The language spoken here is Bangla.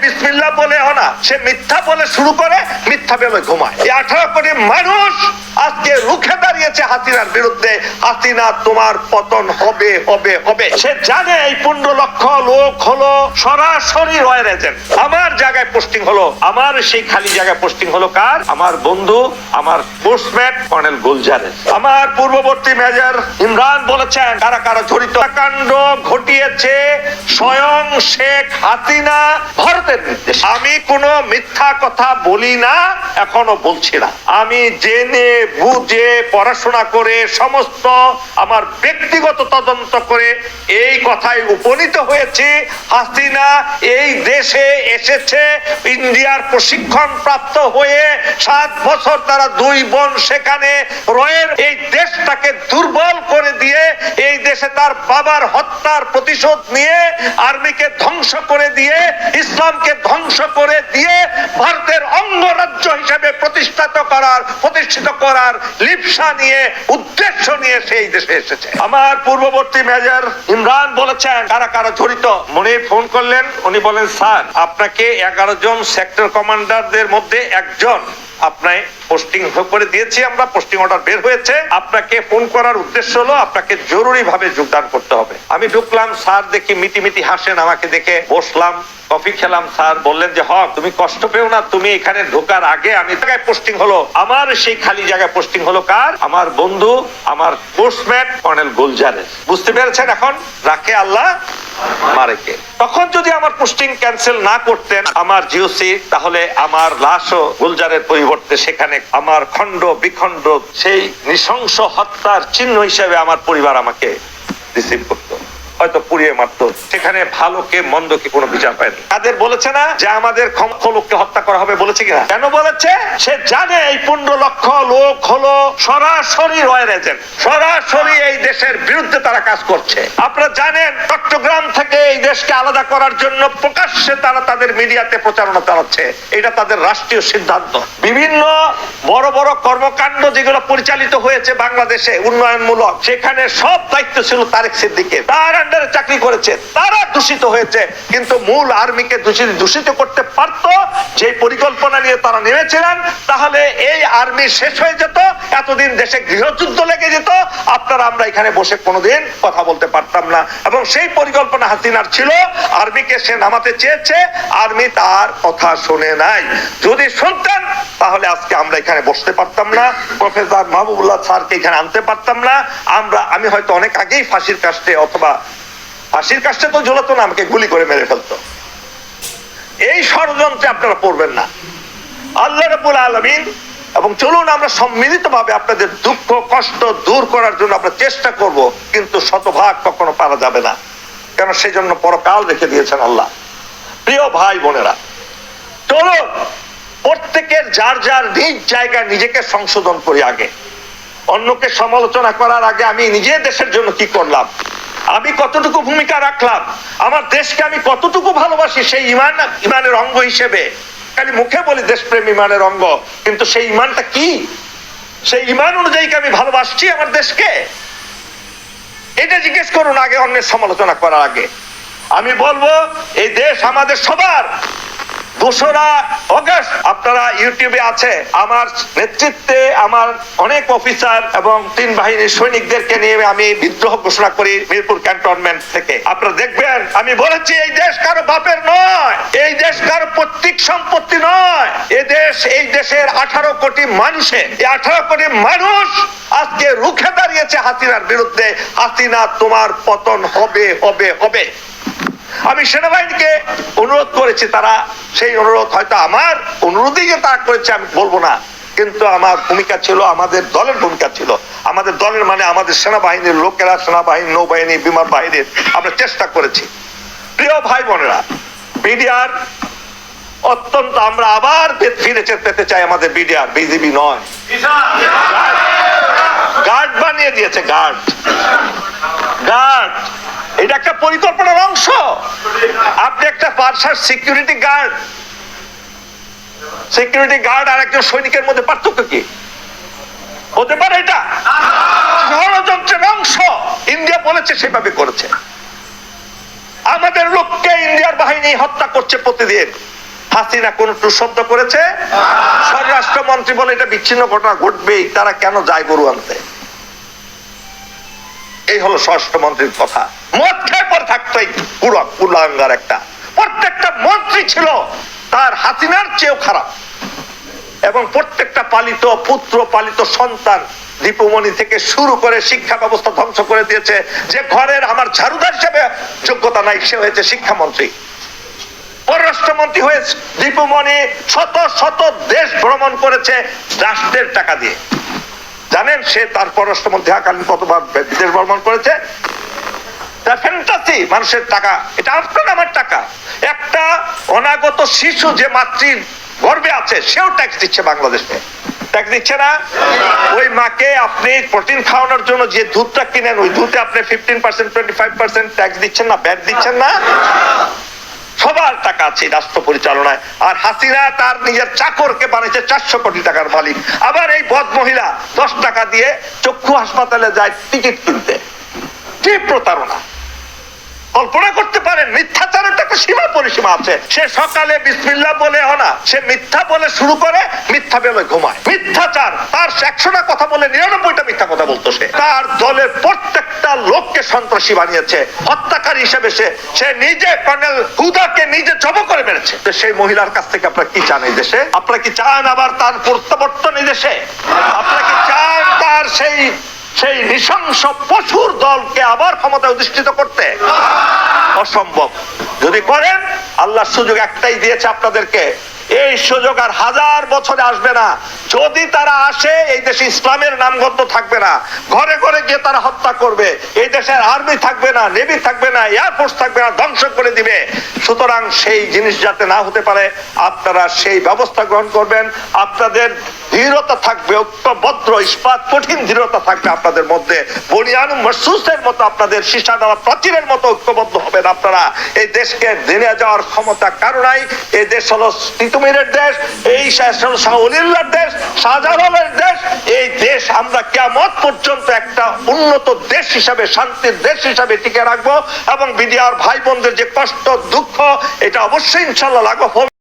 বিসমিল্লাহ বলে না, সে মিথ্যা বলে শুরু করে, মিথ্যা বলে ঘুমায়। এই 18 কোটি মানুষ আজকে রুখে দাঁড়িয়েছে হাসিনার বিরুদ্ধে। হাসিনা তোমার পতন হবে হবে হবে। সে জানে এই 15 লক্ষ লোক হলো সরাসরি রয়ের এজেন্ট। আমার জায়গায় পোস্টিং হলো, আমার সেই খালি জায়গায় পোস্টিং হলো কার? আমার বন্ধু, আমার পোস্টম্যান কর্নেল গুলজারের। আমার পূর্ববর্তী মেজর ইমরান বলেছেন কারা কারা জড়িত। কাণ্ড ঘটিয়েছে স্বয়ং শেখ হাসিনা ভারতের নির্দেশে। আমি কোনো মিথ্যা কথা বলি না, এখনো বলছি না। আমি জেনে বুঝে পড়াশোনা করে সমস্ত আমার ব্যক্তিগত তদন্ত করে এই কথায় উপনীত হয়েছি, হাসিনা এই দেশে এসেছে ইন্ডিয়ার প্রশিক্ষণ প্রাপ্ত হয়ে। 7 বছর তারা 2 বোন সেখানে রয়ের এই দেশটাকে দুর্বল করে দিয়ে, এই দেশে তার বাবার হত্যার প্রতিশোধ নিয়ে, আর্মিকে ধ্বংস করে দিয়ে, ইসলামকে ধ্বংস করে দিয়ে ভারতের অঙ্গরাজ্য হিসেবে প্রতিষ্ঠিত করার লিপ্সা নিয়ে, উদ্দেশ্য নিয়ে সেই দেশে এসেছে। আমার পূর্ববর্তী মেজর ইমরান বলেছেন কারা কারা জড়িত। মনির ফোন করলেন, উনি বলেন স্যার আপনাকে 11 জন সেক্টর কমান্ডারদের মধ্যে একজন আপনাকে পোস্টিং করে দিয়েছি আমরা, পোস্টিং অর্ডার বের হয়েছে। আপনাকে ফোন করার উদ্দেশ্য হলো আপনাকে জরুরি ভাবে যোগদান করতে হবে। আমি ঢুকলাম, স্যার দেখি মিটি হাসেন, আমাকে দেখে বসলাম, কফি খেলাম। স্যার বললেন যে হক তুমি কষ্ট পেও না, তুমি এখানে ঢোকার আগে আমি জায়গায় পোস্টিং হলো, আমার সেই খালি জায়গায় পোস্টিং হলো কার? আমার বন্ধু, আমার পোস্টম্যান কর্নেল গুলজারের। বুঝতে পেরেছেন? এখন রাখে আল্লাহ মারেকে। তখন যদি আমার পোস্টিং ক্যান্সেল না করতেন আমার জিওসি, তাহলে আমার লাশও গুলজারের পরিবর্তে সেখানে আমার খণ্ড বিখণ্ড সেই নৃশংস হত্যার চিহ্ন হিসেবে আমার পরিবার আমাকে রিসিভ করতো, হয়তো পুড়িয়ে মারতো। সেখানে ভালো কে মন্দ কে কোনো বিচার পায়নি। তাদের বলেছে না যে আমাদের লোককে হত্যা করা হবে, বলেছে কিনা? কেন বলেছে? সে জানে এই 15 লক্ষ লোক হলো সরাসরি রয়ের এজেন্ট, সরাসরি এই দেশের বিরুদ্ধে তারা কাজ করছে। আপনারা জানেন চট্টগ্রাম থেকে এই দেশকে আলাদা করার জন্য প্রকাশ্যে তারা তাদের মিডিয়াতে প্রচারণা চালাচ্ছে। এটা তাদের রাষ্ট্রীয় সিদ্ধান্ত। বিভিন্ন বড় বড় কর্মকাণ্ড যেগুলো পরিচালিত হয়েছে বাংলাদেশে উন্নয়নমূলক, সেখানে সব দায়িত্ব ছিল তারেক সিদ্দিকের। তার আন্ডারে চাকরি করেছে, তারা দূষিত হয়েছে। কিন্তু মূল আর্মিকে দূষিত করতে পারতো যে পরিকল্পনা নিয়ে তারা নেমেছিলেন, তাহলে এই আর্মি শেষ হয়ে যেত, এতদিন দেশে গৃহযুদ্ধ লেগে যেত, আপনারা আমরা এখানে বসে কোনোদিন কথা বলতে পারতাম না। এবং সেই পরিকল্পনা হাসিনার ছিল, আর্মিকে সে নামাতে চেয়েছে, আর্মি তার কথা শুনে নাই। যদি শুনতেন তাহলে আজকে আমরা এখানে বসতে পারতাম না, প্রফেসর মাহবুবুল্লাহ স্যারকে এখানে আনতে পারতাম না। আমি হয়তো অনেক আগেই ফাঁসির কাস্টে, অথবা ফাঁসির কাস্টে তো ঝুলাতো না, আমাকে গুলি করে মেরে ফেলতো। এই ষড়যন্ত্রে আপনারা পড়বেন না। আল্লাহ রাব্বুল আলামিন, এবং চলুন আমরা সম্মিলিতভাবে আপনাদের দুঃখ কষ্ট দূর করার জন্য আমরা চেষ্টা করব, কিন্তু শতভাগ কখনো পারা যাবে না, কেন সেই জন্য পরকাল রেখে দিয়েছেন আল্লাহ। প্রিয় ভাই বোনেরা, চলুন প্রত্যেকের যার যার নিজ জায়গায় নিজেকে সংশোধন করি। আগে অন্যকে সমালোচনা করার আগে আমি নিজে দেশের জন্য কি করলাম, আমি কতটুকু ভূমিকা রাখলাম, আমার দেশকে আমি কতটুকু ভালোবাসি, সেই ইমানের অঙ্গ হিসেবে। খালি মুখে বলি দেশপ্রেম ইমানের অঙ্গ, কিন্তু সেই ইমানটা কি? সেই ইমান অনুযায়ী আমি ভালোবাসছি আমার দেশকে? এটা জিজ্ঞেস করুন আগে অন্যের সমালোচনা করার আগে। আমি বলবো এই দেশ আমাদের সবার। 2রা অগস্ট আপনারা ইউটিউবে আছে, আমার নেতৃত্বে আমার অনেক অফিসার এবং 3 বাহিনীর সৈনিকদেরকে নিয়ে আমি বিদ্রোহ ঘোষণা করি মিরপুর ক্যান্টনমেন্ট থেকে। আপনারা দেখবেন আমি বলেছি এই দেশ কারো বাপের নয়, এই দেশ কারো পৈতৃক সম্পত্তি নয়। এই দেশের 18 কোটি মানুষের, এই 18 কোটি মানুষ আজকে রুখে দাঁড়িয়েছে হাসিনার বিরুদ্ধে। হাসিনা তোমার পতন হবে হবে হবে। আমি সেনাবাহিনীকে অনুরোধ করেছি, তারা সেই অনুরোধ, হয়তো আমার অনুরোধই যে তারা করেছে আমি বলবো না, কিন্তু আমার ভূমিকা ছিল, আমাদের দলের ভূমিকা ছিল। আমাদের দলের মানে আমাদের সেনাবাহিনীর লোকেরা, সেনাবাহিনী, নৌবাহিনী, বিমান বাহিনীর আমরা চেষ্টা করেছি। প্রিয় ভাই বোনেরা, বিডিআর অত্যন্ত, আমরা আবার ফিরে পেতে চাই আমাদের বিডিআর, বিজিবি নয়। গার্ড বানিয়ে দিয়েছে, গার্ড। এটা একটা পরিকল্পনার অংশ। আপনি একটা পার্সার সিকিউরিটি গার্ড আর একজন সৈনিকের মধ্যে পার্থক্য কি হতে পারে? এটা ষড়যন্ত্রের অংশ। ইন্ডিয়া বলেছে, সেভাবে করেছে। আমাদের লোককে ইন্ডিয়ার বাহিনী হত্যা করছে প্রতিদিন। হাসিনা কোন টুস শব্দ করেছে? স্বরাষ্ট্রমন্ত্রী বলে এটা বিচ্ছিন্ন ঘটনা ঘটবেই, তারা কেন যায় গরু আনতে? এই হলো স্বরাষ্ট্রমন্ত্রীর কথা। মদ খেয়ে পর থাকতো এই কুলাঙ্গার একটা। প্রত্যেকটা মন্ত্রী ছিল তার হাসিনার চেয়েও খারাপ, এবং প্রত্যেকটা পালিত পুত্র পালিত সন্তান দীপুমণি থেকে শুরু করে শিক্ষা ব্যবস্থা ধ্বংস করে দিয়েছে। যে ঘরের আমার ঝাড়ুদার হিসেবে যোগ্যতা নাই, সে হয়েছে শিক্ষামন্ত্রী। পররাষ্ট্রমন্ত্রী হয়েছে দীপুমণি শত শত দেশ ভ্রমণ করেছে রাষ্ট্রের টাকা দিয়ে। জানেন সে তার পররাষ্ট্রমন্ত্রী থাকালীন কতবার বিদেশ ভ্রমণ করেছে? ফ্যান্টাসি, মানুষের টাকা, এটা আপনার আমার টাকা। একটা অনাগত শিশু যে মাতৃর গর্বে আছে সেও ট্যাক্স দিচ্ছে বাংলাদেশে, ট্যাক্স দিচ্ছে না? ওই মাকে আপনি প্রোটিন খাওয়ানোর জন্য যে দুধটা কিনেন, ওই দুধে আপনি 15% 25% ট্যাক্স দিচ্ছেন না, ভ্যাট দিচ্ছেন না? সবার টাকা আছে রাষ্ট্র পরিচালনায়। আর হাসিনা তার নিজের চাকরকে বানিয়েছে 400 কোটি টাকার মালিক। আবার এই বদ মহিলা 10 টাকা দিয়ে চক্ষু হাসপাতালে যায় টিকিট কিনতে। কি প্রতারণা! কল্পনা করতে পারেন? মিথ্যাচারের একটা সীমা পরিসীমা আছে। সে সকালে বিসমিল্লাহ বলে না, সে মিথ্যা বলে শুরু করে, মিথ্যা বেলায় ঘুমায়। মিথ্যাচার, তার 100টা কথা বলে 99টা মিথ্যা কথা বলতো সে। তার দলের প্রত্যেকটা লোককে সন্ত্রাসী বানিয়েছে, হত্যাকারী হিসেবে সে নিজে কর্নেল হুদাকে নিজে জব করে মেরেছে। সেই মহিলার কাছ থেকে আপনারা কি চান এই দেশে? আপনারা কি চান আবার তার প্রত্যাবর্তন এই দেশে? আপনারা কি চান তার সেই নৃশংস পশুর দলকে আবার ক্ষমতায় অধিষ্ঠিত করতে? অসম্ভব। যদি করেন, আল্লাহ সুযোগ একটাই দিয়েছে আপনাদেরকে, এই সুযোগ আর 1000 বছরে আসবে না। যদি তারা আসে, এই দেশে ইসলামের নামগন্ধ থাকবে না, ঘরে ঘরে গিয়ে তারা হত্যা করবে, এই দেশের আর্মি থাকবে না, নেভি থাকবে না, এয়ারফোর্স থাকবে না, ধ্বংস করে দিবে। সুতরাং সেই জিনিস যাতে না হতে পারে, আপনারা সেই ব্যবস্থা গ্রহণ করবেন। আপনাদের দৃঢ়তা থাকবে, ঐক্যবদ্ধ ইস্পাত কঠিন দৃঢ়তা থাকবে আপনাদের মধ্যে। বনিয়ানুম মারসুসের মতো আপনাদের সীসা দেওয়া প্রাচীরের মতো ঐক্যবদ্ধ হবেন আপনারা। এই দেশকে দিনে যাওয়ার ক্ষমতা কারো নাই। এই দেশ হলো তিতুমিরের দেশ, এই শাহ ওলিউল্লাহর দেশ, শাহজালালের দেশ। এই দেশ আমরা কিয়ামত পর্যন্ত একটা উন্নত দেশ হিসাবে, শান্তির দেশ হিসাবে টিকে রাখবো। এবং বিডিআর ভাই বোনদের যে কষ্ট দুঃখ, এটা অবশ্যই ইনশাআল্লাহ লাঘব হবে।